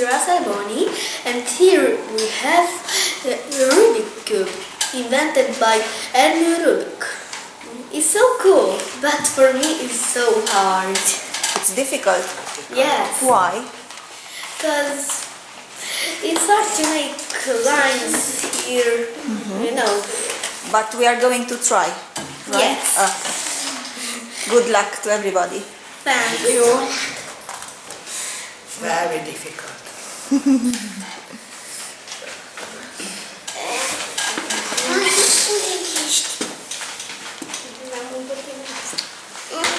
Bonnie, and here we have the Rubik cube invented by Rubik. It's so cool, but for me it's so hard. It's difficult. Yes. Why? Because it's hard to make lines here, you know. But we are going to try, right? Yes. Good luck to everybody. Thank you. Very difficult.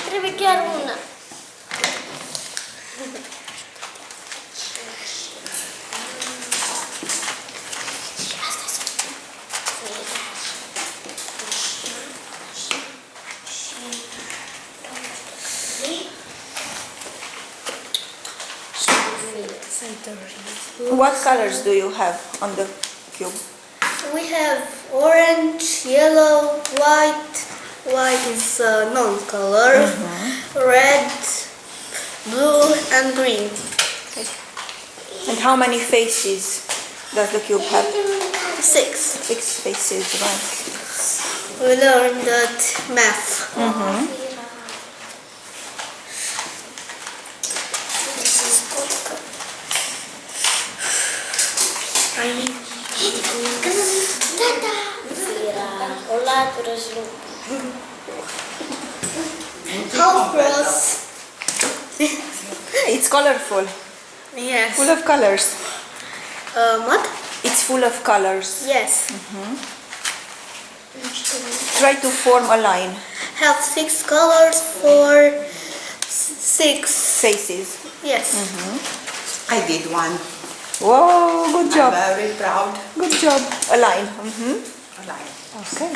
Trebuie chiar una. What colors do you have on the cube? We have orange, yellow, white. White is non-color. Red, blue, and green. And how many faces does the cube have? 6. 6 faces, right? We learned that math. How cross? It's colorful, Yes. full of colors. What? It's full of colors. Yes. Try to form a line. Have 6 colors for 6. Faces. Yes. I did one. Whoa, good job. I'm very proud. Good job. A line. Like, Okay.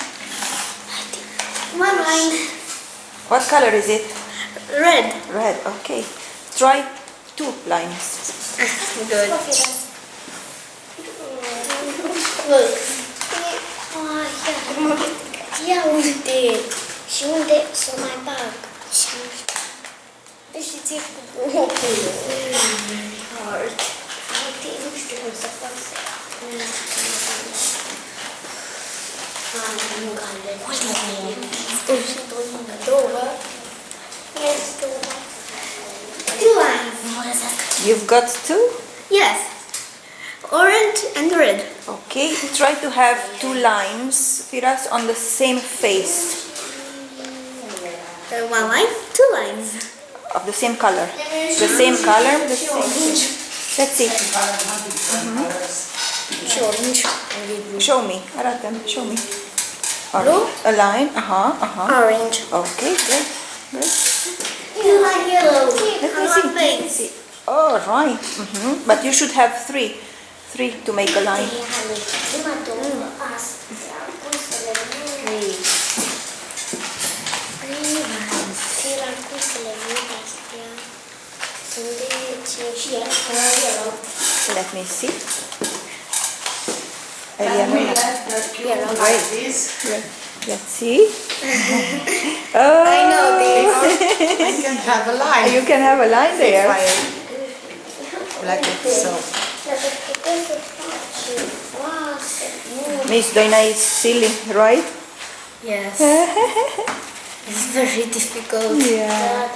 One line. What color is it? Red. Red. Okay. Try 2 lines. Good. Look. Ia uite! Și unde să o mai bag? Și ție cu ochiul. Hard. Uite, nu știu cum să fac să... Două. Este două. 2 lines. You've got 2? Yes. Orange and red. Okay. Try to have 2 lines, Firas, on the same face. 1 line, 2 lines. Of the same color. The same color, the same. Let's see. Și orange. Show me. Arată-mi. Show me. Blue? A line. Orange. Okay, great. Great. You like yellow. Let me see. Let me see. Oh, right. But you should have 3. 3 to make a line. Let me see. like this. Let's see. I know this. I can have a line. You can have a line there. Like it, so. Miss Doina is silly, right? Yes. It's very difficult. Yeah.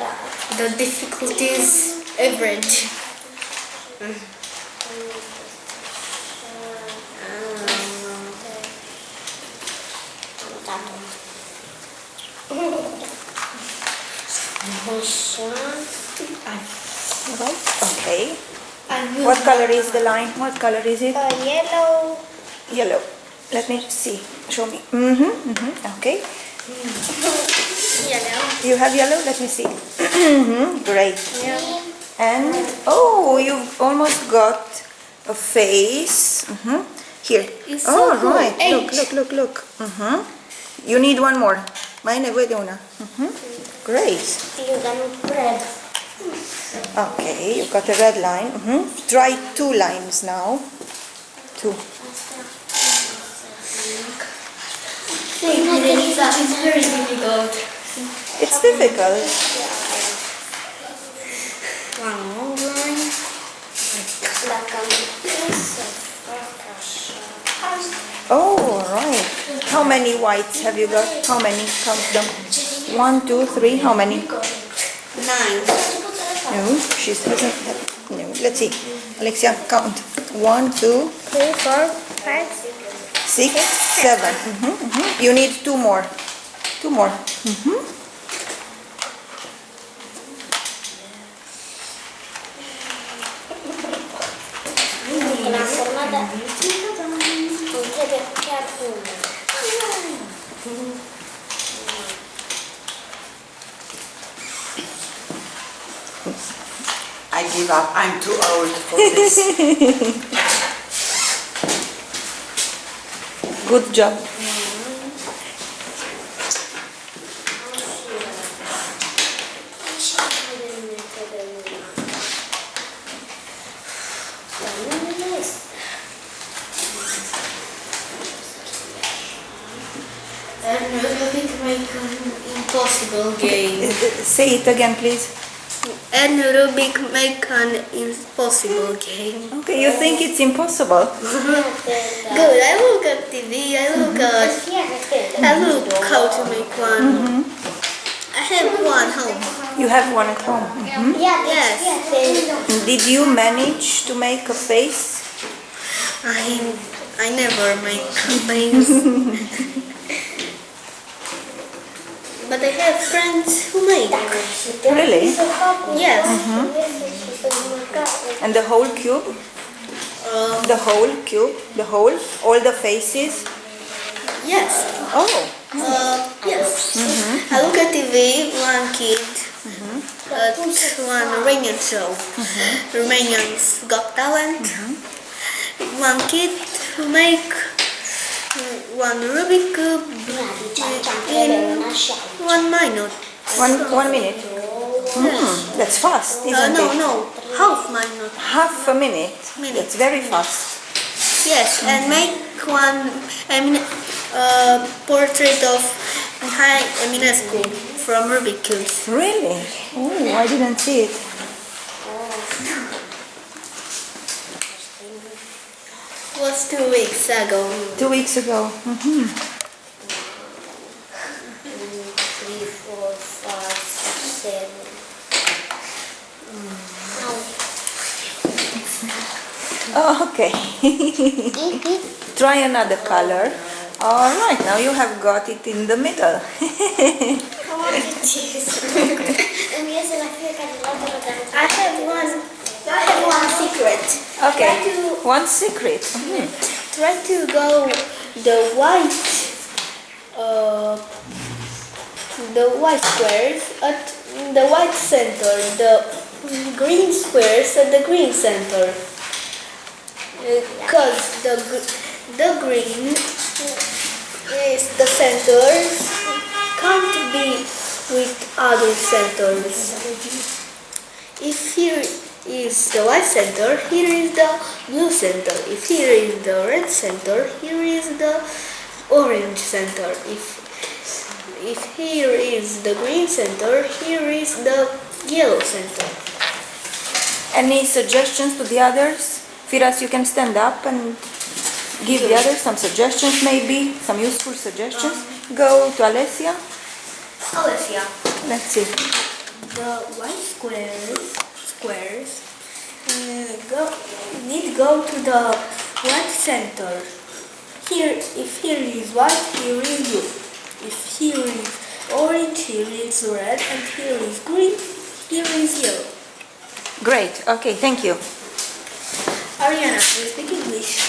The difficulty is average. Right. Okay. What color is the line? What color is it? Yellow. Yellow. Let me see. Show me. Okay. Yellow. You have yellow? Let me see. Great. Yeah. And oh, you've almost got a face. Here. It's Oh, so cool. right. H. Look. You need one more. Mai ai nevoie de una. Great. You got red. Okay, you've got a red line. Try 2 lines now. 2. It's very difficult. It's difficult. One long line. Like Oh, right. How many whites have you got? How many? Count them. 1, 2, 3. How many? 9. No, she doesn't have. No, let's see. Alexia, count. 1, 2, 3, 4, 5, 6, 7. You need 2 more. 2 more. Con la formata non trebuie chiar una. I give up. I'm too old for this. Good job. And Rubik make an impossible game. Say it again, please. And Rubik make an impossible game. Okay, you think it's impossible? Good. I look at TV. I look how to make one. I have one home. You have one at home. Yes. Did you manage to make a face? I never make things. But I have friends who make. Really? Yes. And the whole cube? The whole cube? The whole? All the faces? Yes. Oh. Yes. I look at TV, one kid at one Romanian show. Romanians Got Talent. One kid who make one Rubik cube in 1 minute. 1 minute? That's fast, isn't it? No, half minute. Half a minute. That's very fast. Yes, and make one portrait of Eminescu from Rubik cubes. Really? Oh, I didn't see it. It was 2 weeks ago. 2 weeks ago. 3, 4, 5, 6, 7. Oh, okay. Try another color. All right, now you have got it in the middle. I have one secret. Okay, one secret. Try to go the white squares at the white center, the green squares at the green center. Because the green is the centers can't be with other centers. If here is the white center, here is the blue center. If here is the red center, here is the orange center. If here is the green center, here is the yellow center. Any suggestions to the others? Firas, you can stand up and give the others some suggestions, maybe some useful suggestions. Go to Alessia. Alessia. Let's see. The white squares need go to the white center. If here is white, here is blue. If here is orange, here is red, and here is green, here is yellow. Great. Okay, thank you. Ariana, you speak English.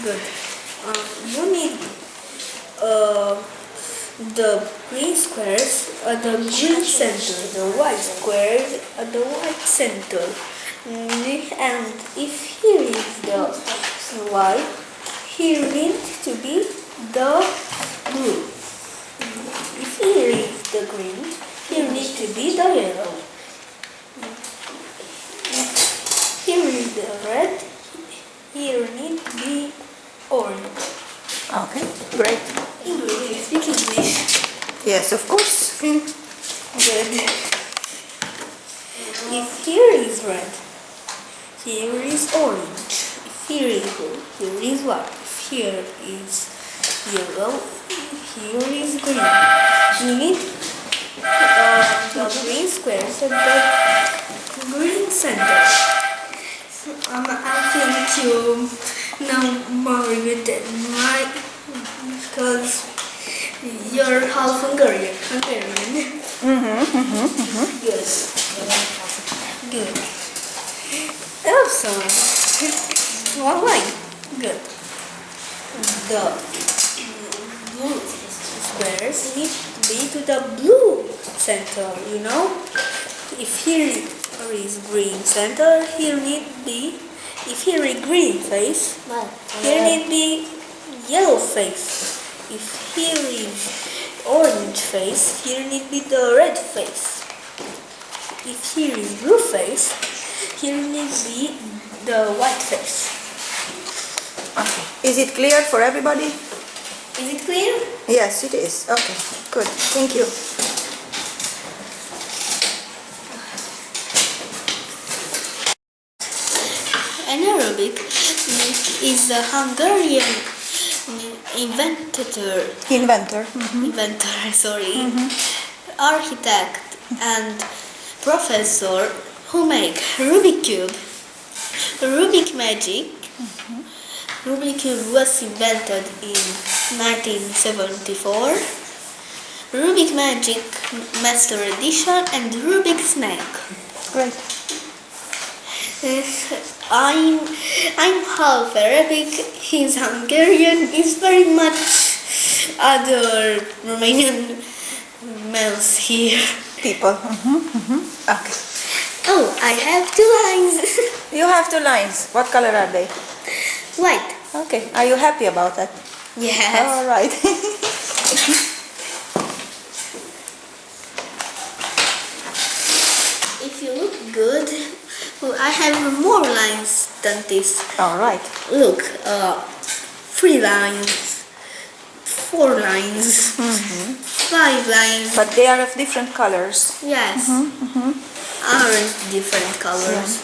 Good. You need the green squares at the green center, the white squares at the white center. And if here is the white, here needs to be the blue. If here is the green, here needs to be the yellow. Here is the red, here needs to be orange. Okay, great. English, you speak English. Yes, of course. Good. If here is red, here is orange. If here is blue, here is white. If here is yellow, here is green. You need the green squares at the green center. I think you know more than mine because you're half Hungarian. Good. Good. Awesome. One line. Good. The blue squares need to be to the blue center, you know? If here is green center, here need be, if here is green face, here need be yellow face. If here is orange face, here need be the red face. If here is blue face, here need be the white face. Okay. Is it clear for everybody? Is it clear? Yes, it is. Okay, good. Thank you. Anaerobic is a Hungarian inventor, architect and professor who make Rubik cube. Rubik magic. Rubik cube was invented in 1974. Rubik magic master edition and Rubik snake. Great. I'm half Arabic, he's Hungarian, he's very much other Romanian males here. People. Okay. Oh, I have 2 lines. You have 2 lines. What color are they? White. Okay. Are you happy about that? Yes. All right. If you look good, I have more lines than this. All right. Look, 3 lines, 4 lines, 5 lines. But they are of different colors. Yes, aren't different colors.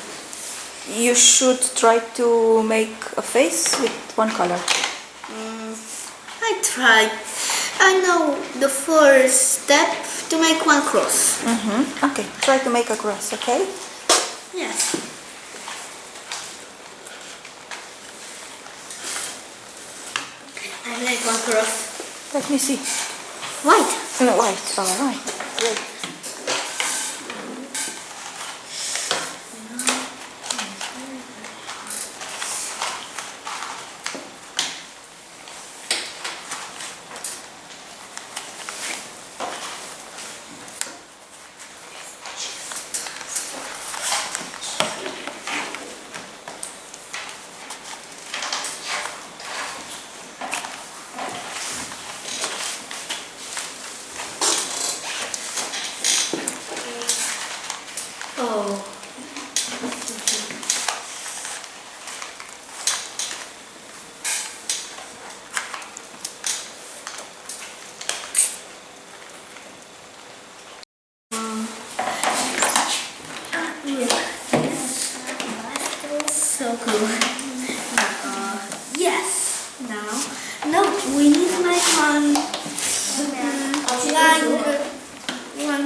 You should try to make a face with one color. I tried. I know the first step to make one cross. Okay. Try to make a cross. Okay. Yes. I make one cross. Let me see. White. No, white. All right. Great. Oh. So cool. Yes. Now we need to make one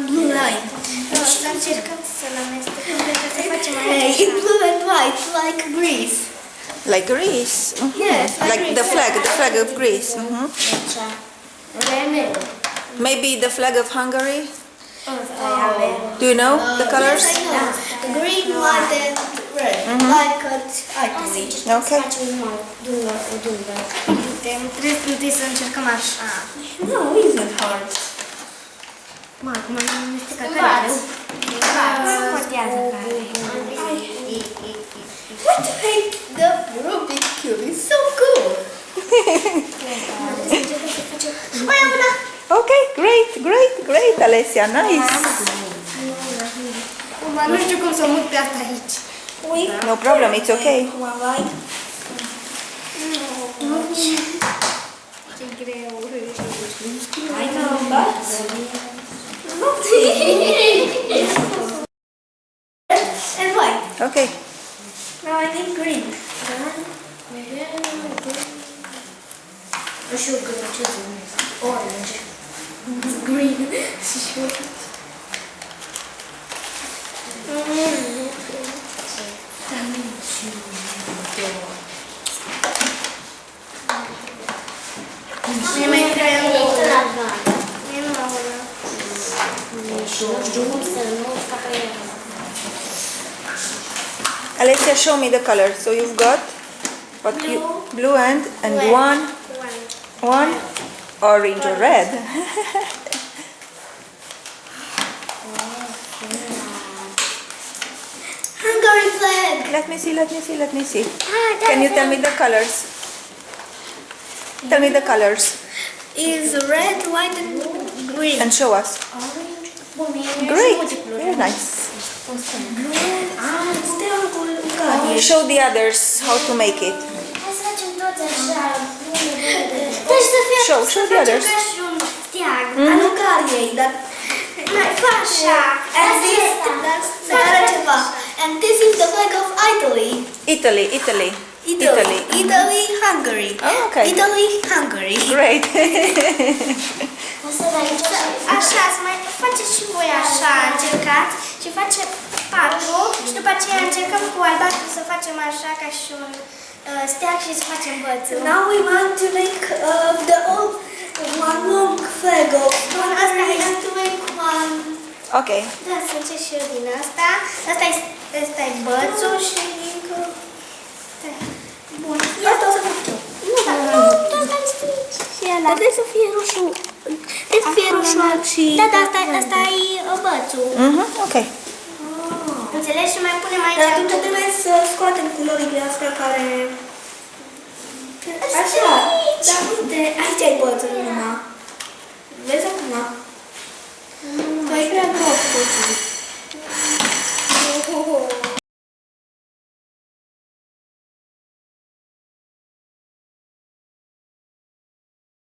blue line. Hey, in blue and white, like Greece. Like Greece. Yes, Like the flag of Greece. Maybe the flag of Hungary. Do you know the colors? Yes, I know. Green, white, and red. Like Italy. Okay. Trebuie să încercăm așa. No, isn't hard. Acum am amestecat care greu. Nu contează care. What the heck? The Rubik cube is so cool. Mai am una. Okay, great, Alessia, nice. Nu știu cum să mut pe asta aici. No problem, it's okay. One line. Ce greu. I know, but and white. Okay. Now I need green. Cum să nu scape el. Alessia, show me the colors. So you've got what you blue and one orange or red. Hungary flag. Let me see. Da, Can you tell me the colors? Tell me the colors Is red, white, and green. and show us. Orange. Bun, e Great, multiplu. very nice. Steagul Ungariei. Show the others how to make it. Hai să facem toți așa. Deci să fie Show să the facem others. ca și un steag al Ungariei, dar mai așa. And this, să arăt ceva. And this is the flag of Italy. Italy. Italy, Hungary. Oh, okay. Italy, Hungary. Great. O să dai aici așa, să mai faceți și voi așa, încercați și facem 4 și după aceea încercăm cu albastru să facem așa ca și un steag și să facem bățul. Now we want to make the old one long flag of Asta Hungary. e. And to make one. Okay. Da, să încerc și eu din asta. Asta e bățul și încă... Bun. Asta o să fac eu. Nu, tot ai strici. Și ăla. Dar trebuie să fie roșu. Trebuie să fie roșu și... Da, dar asta e bățul. Okay. Înțelegi? Și mai punem aici... Dar atunci trebuie să scoatem culorile astea care... Așa. Dar uite, aici ai bățul numai. Vezi acum? Tu ai prea gros puțin.